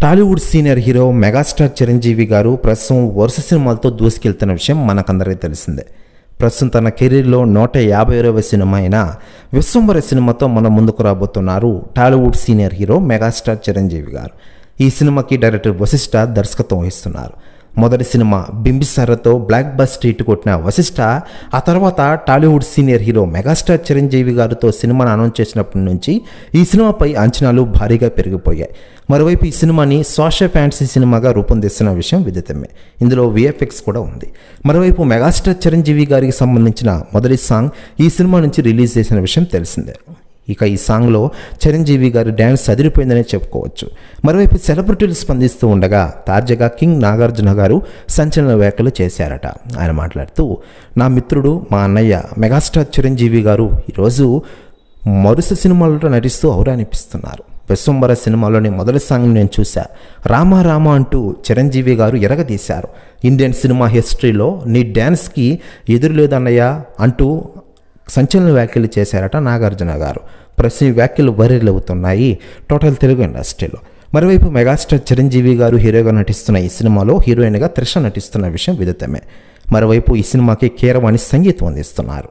Tollywood senior hero megastar Chiranjeevi గారు ప్రస్తుతం వరుస సినిమాలతో దూసుకెళ్తున్న విషయం మనకందరికీ తెలిసిందే. ప్రస్తుతం తన కెరీర్లో 150వ సినిమా అయిన విశ్వంబర సినిమాతో మన ముందుకు రాబోతున్నారు Tollywood senior hero megastar Chiranjeevi గారు. ఈ సినిమాకి డైరెక్టర్ వశిష్ఠ దర్శకత్వం వహిస్తున్నారు. మొదటి సినిమా బింబిసారతో బ్లాక్ బస్టర్ హిట్ కొట్టిన వశిష్ఠ ఆ తర్వాత Tollywood senior hero megastar Chiranjeevi గారితో సినిమాను అనౌన్స్ చేసినప్పటి నుంచి ఈ సినిమాపై అంచనాలు భారీగా పెరిగిపోయాయి. మరోవైపు ఈ సినిమాని సోషల్ ఫ్యాంటసీ సినిమాగా రూపొందిస్తున్న విషయం విదితమే. ఇందులో విఎఫ్ఎక్స్ కూడా ఉంది. మరోవైపు మెగాస్టార్ చిరంజీవి గారికి సంబంధించిన మొదటి సాంగ్ ఈ సినిమా నుంచి రిలీజ్ చేసిన విషయం తెలిసిందే. ఇక ఈ సాంగ్లో చిరంజీవి గారి డ్యాన్స్ అదిరిపోయిందనే చెప్పుకోవచ్చు. మరోవైపు సెలబ్రిటీలు స్పందిస్తూ ఉండగా తాజాగా కింగ్ నాగార్జున గారు సంచలన వ్యాఖ్యలు చేశారట. ఆయన మాట్లాడుతూ, నా మిత్రుడు మా అన్నయ్య మెగాస్టార్ చిరంజీవి గారు ఈరోజు వరుస సినిమాలతో నటిస్తూ ఔరానిపిస్తున్నారు. విశ్వంబర సినిమాలోని మొదటి సాంగ్ నేను చూసా. రామా రామా అంటూ చిరంజీవి గారు ఎరగదీశారు. ఇండియన్ సినిమా హిస్టరీలో నీ డ్యాన్స్కి ఎదురు లేదన్నయ్య అంటూ సంచలన వ్యాఖ్యలు చేశారట నాగార్జున గారు. ప్రతి వ్యాఖ్యలు వైరల్ అవుతున్నాయి టోటల్ తెలుగు ఇండస్ట్రీలో. మరోవైపు మెగాస్టార్ చిరంజీవి గారు హీరోగా నటిస్తున్న ఈ సినిమాలో హీరోయిన్గా త్రిష నటిస్తున్న విషయం విదితమే. మరోవైపు ఈ సినిమాకి కీరవాణి సంగీతం అందిస్తున్నారు.